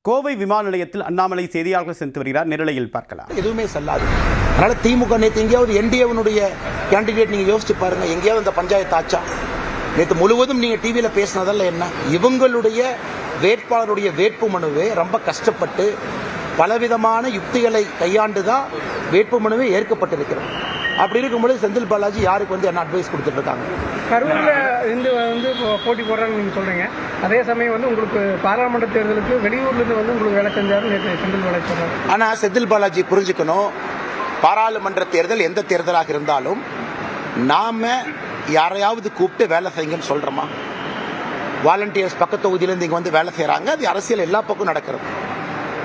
கோவை விமான நிலையத்தில் அண்ணாமலை செய்தியாளர்கள் சென்று வருகிறார். நிரலையில் பார்க்கலாம். எதுவுமே செல்லாது. அதனால திமுக நேற்று எங்கேயாவது என்டிஏவனுடைய கேண்டிடேட் நீங்க யோசிச்சு பாருங்க, எங்கேயாவது இந்த பஞ்சாயத்து ஆச்சா? நேற்று முழுவதும் நீங்க டிவியில பேசினதல்ல என்ன, இவங்களுடைய வேட்பாளருடைய வேட்பு மனுவே ரொம்ப கஷ்டப்பட்டு பலவிதமான யுக்திகளை கையாண்டுதான் வேட்பு மனுவே ஏற்கப்பட்டிருக்கிறது. அப்படி இருக்கும்போது செந்தில் பாலாஜி யாருக்கு என்ன அட்வைஸ் கொடுத்துட்டு இருக்காங்க? கரூரில் இருந்து போட்டி போடுறாங்கன்னு நீங்கள் சொல்கிறீங்க. அதே சமயம் உங்களுக்கு பாராளுமன்ற தேர்தலுக்கு வெளியூர்லேருந்து உங்களுக்கு வேலை செஞ்சாரு நேற்று செந்தில் பாலாஜி சொல்கிறாங்க. ஆனால் செந்தில் பாலாஜி புரிஞ்சுக்கணும், பாராளுமன்ற தேர்தல் எந்த தேர்தலாக இருந்தாலும் நாம யாரையாவது கூப்பிட்டு வேலை செய்யுங்கன்னு சொல்கிறோமா? வாலண்டியர்ஸ் பக்கத்து தொகுதியிலேருந்து இங்கே வேலை செய்கிறாங்க. அது அரசியல் எல்லா பக்கம் நடக்கிறது.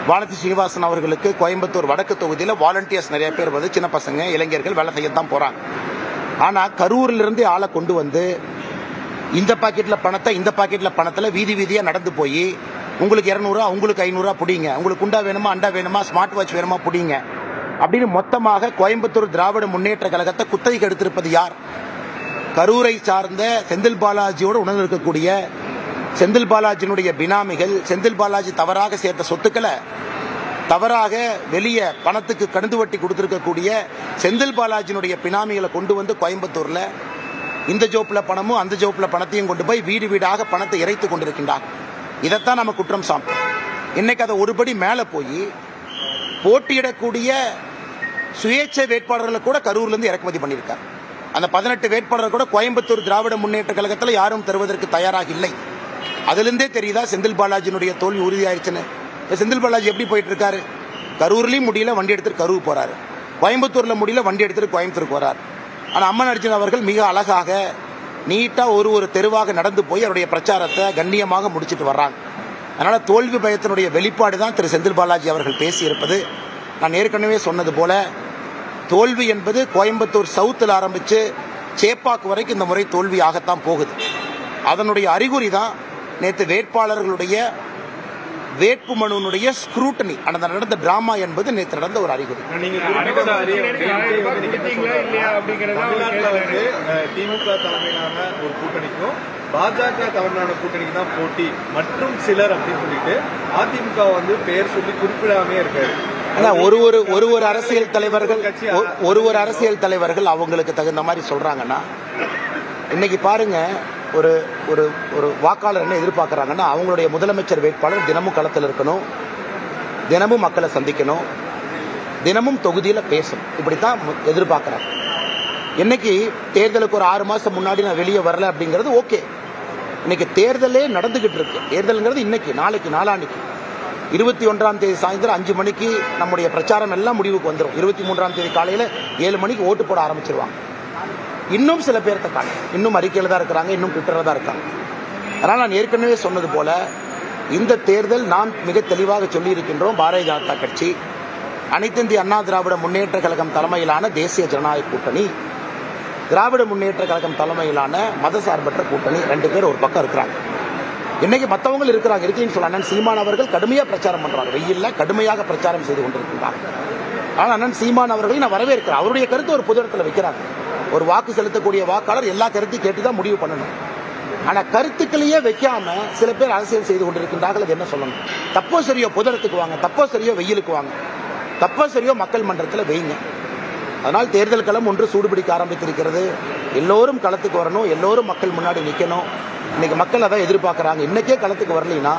வானதி சீனிவாசன் அவர்களுக்கு கோயம்புத்தூர் வடக்கு தொகுதியில் வாலண்டியர்ஸ் நிறைய பேர் சின்ன பசங்க இளைஞர்கள் வேலை செய்யத்தான் போகிறாங்க. ஆனால் கரூரிலிருந்து ஆளை கொண்டு இந்த பாக்கெட்டில் பணத்தை இந்த பாக்கெட்டில் பணத்தில் வீதி வீதியாக நடந்து போய் உங்களுக்கு 200 உங்களுக்கு 500 பிடிங்க, உங்களுக்கு குண்டா வேணுமா அண்டா வேணுமா ஸ்மார்ட் வாட்ச் வேணுமா பிடிங்க அப்படின்னு மொத்தமாக கோயம்புத்தூர் திராவிட முன்னேற்ற கழகத்தை குத்தகைக்கு எடுத்திருப்பது யார்? கரூரை சார்ந்த செந்தில் பாலாஜியோடு உணர்ந்து இருக்கக்கூடிய செந்தில் பாலாஜியினுடைய பினாமிகள், செந்தில் பாலாஜி தவறாக சேர்த்த சொத்துக்களை தவறாக வெளியே பணத்துக்கு கணந்து வட்டி கொடுத்திருக்கக்கூடிய செந்தில் பாலாஜியினுடைய பினாமிகளை கொண்டு கோயம்புத்தூர்ல இந்த ஜோப்புல பணமும் அந்த ஜோப்புல பணத்தையும் கொண்டு போய் வீடு வீடாக பணத்தை இறைத்து கொண்டிருக்கின்றார். இதைத்தான் நம்ம குற்றம் சாப்பிட்டோம். இன்னைக்கு அதை ஒருபடி மேல போய் போட்டியிடக்கூடிய சுயேட்சை வேட்பாளர்களை கூட கரூர்ல இருந்து இறக்குமதி பண்ணியிருக்கார். அந்த 18 வேட்பாளர்கள் கூட கோயம்புத்தூர் திராவிட முன்னேற்ற கழகத்தில் யாரும் தருவதற்கு தயாராக இல்லை. அதிலிருந்தே தெரியுதா செந்தில் பாலாஜியினுடைய தோல்வி உறுதியாயிருச்சுன்னு. செந்தில் பாலாஜி எப்படி போயிட்டு இருக்காரு? கரூர்லயும் முடியல, வண்டி எடுத்துட்டு கரூர் போறாரு. கோயம்புத்தூர்ல முடியல, வண்டி எடுத்துட்டு கோயம்புத்தூருக்கு வராரு. ஆனா அம்மன் அர்ஜுன் அவர்கள் மிக அழகாக நீட்டா ஒரு தெருவாக நடந்து போய் அவருடைய பிரச்சாரத்தை கண்ணியமாக முடிச்சுட்டு வர்றாங்க. அதனால தோல்வி பயத்தினுடைய வெளிப்பாடு தான் திரு செந்தில் பாலாஜி அவர்கள் பேசியிருப்பது. நான் ஏற்கனவே சொன்னது போல தோல்வி என்பது கோயம்புத்தூர் சவுத்தில் ஆரம்பிச்சு சேப்பாக்கு வரைக்கும் இந்த முறை தோல்வியாகத்தான் போகுது. அதனுடைய அறிகுறி தான் நேற்று வேட்பாளர்களுடைய வேட்பு மனுனுடைய ஸ்க்ரூட்டனி, அந்த நடந்த டிராமா என்பது நேற்று நடந்த ஒரு அறிகுறி. திமுக தலைமையிலான ஒரு கூட்டணிக்கும் பாஜக தலைமையிலான கூட்டணிக்கு தான் போட்டி மற்றும் சிலர் அப்படின்னு சொல்லிட்டு அதிமுக பெயர் சொல்லி குறிப்பிடாமே இருக்காரு. ஒரு அரசியல் தலைவர்கள் அவங்களுக்கு தகுந்த மாதிரி சொல்றாங்கன்னா, இன்னைக்கு பாருங்க, ஒரு ஒரு ஒரு வாக்காளர் என்ன எதிர்பார்க்கறாங்கன்னா, அவங்களுடைய முதலமைச்சர் வேட்பாளர் தினமும் களத்தில் இருக்கணும், தினமும் மக்களை சந்திக்கணும், தினமும் தொகுதியில பேசணும். இப்படித்தான் எதிர்பார்க்கறாங்க. இன்னைக்கு தேர்தலுக்கு ஒரு 6 மாசம் முன்னாடி நான் வெளியே வரல அப்படிங்கிறது ஓகே. இன்னைக்கு தேர்தலே நடந்துகிட்டு இருக்கு. தேர்தல்ங்கிறது இன்னைக்கு, நாளைக்கு, நாளான்னைக்கு 21ஆம் தேதி சாயந்தரம் 5 மணிக்கு நம்முடைய பிரச்சாரம் எல்லாம் முடிவுக்கு வந்துடும். 23ஆம் தேதி காலையில 7 மணிக்கு ஓட்டு போட ஆரம்பிச்சிருவாங்க. இன்னும் சில பேர்த்த காணும், இன்னும் அறிக்கையில் தான் இருக்கிறாங்க, இன்னும் ட்விட்டர்ல தான் இருக்காங்க. அதனால் நான் ஏற்கனவே சொன்னது போல இந்த தேர்தல் நாம் மிக தெளிவாக சொல்லி இருக்கின்றோம். பாரதிய ஜனதா கட்சி, அனைத்து இந்திய அண்ணா திராவிட முன்னேற்ற கழகம் தலைமையிலான தேசிய ஜனநாயக கூட்டணி, திராவிட முன்னேற்ற கழகம் தலைமையிலான மதசார்பற்ற கூட்டணி, 2 பேர் ஒரு பக்கம் இருக்கிறாங்க. இன்னைக்கு மற்றவங்க இருக்குன்னு சொல்ல அண்ணன் சீமான் அவர்கள் கடுமையாக பிரச்சாரம் பண்றாங்க. வெயில்ல கடுமையாக பிரச்சாரம் செய்து கொண்டிருக்கிறாங்க. ஆனால் அண்ணன் சீமான் அவர்களை நான் வரவேற்கிறேன். அவருடைய கருத்து ஒரு பொது இடத்துல வைக்கிறாங்க. ஒரு வாக்கு செலுத்தக்கூடிய வாக்காளர் எல்லா கருத்தையும் கேட்டுதான் முடிவு பண்ணணும். ஆனா கருத்துக்களையே வைக்காம சில பேர் அரசியல் செய்து கொண்டிருக்கின்றார்கள். அது என்ன சொல்லணும்? தப்போ சரியோ பொது இடத்துக்கு வாங்க, தப்போ சரியோ வெயிலுக்கு வாங்க, தப்போ சரியோ மக்கள் மன்றத்தில் வைங்க. அதனால் தேர்தல் களம் ஒன்று சூடுபிடிக்க ஆரம்பித்திருக்கிறது. எல்லோரும் களத்துக்கு வரணும், எல்லோரும் மக்கள் முன்னாடி நிற்கணும். இன்னைக்கு மக்கள் அதான் எதிர்பார்க்கறாங்க. இன்னைக்கே களத்துக்கு வரலைன்னா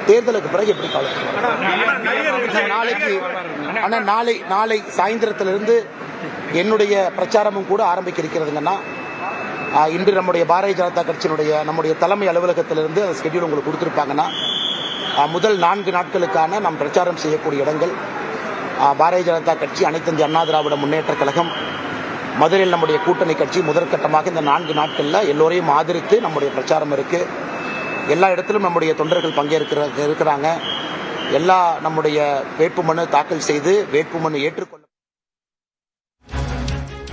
தேர்தலுக்கு பிறகு எப்படி களத்துக்கு? நாளை சாயந்தரத்திலிருந்து என்னுடைய பிரச்சாரமும் கூட ஆரம்பிக்க இருக்கிறதுங்கன்னா, இன்று நம்முடைய பாரதிய ஜனதா கட்சியினுடைய நம்முடைய தலைமை அலுவலகத்திலிருந்து அந்த ஸ்கெட்யூல் உங்களுக்கு கொடுத்துருப்பாங்கன்னா, முதல் 4 நாட்களுக்கான நாம் பிரச்சாரம் செய்யக்கூடிய இடங்கள் பாரதிய ஜனதா கட்சி, அனைத்து இந்திய அண்ணா திராவிட முன்னேற்ற கழகம், மதுரையில் நம்முடைய கூட்டணி கட்சி முதற்கட்டமாக இந்த 4 நாட்களில் எல்லோரையும் ஆதரித்து நம்முடைய பிரச்சாரம் இருக்கு. எல்லா இடத்திலும் நம்முடைய தொண்டர்கள் இருக்கிறாங்க. எல்லா நம்முடைய வேட்புமனு தாக்கல் செய்து வேட்புமனு ஏற்றுக்கொள்ள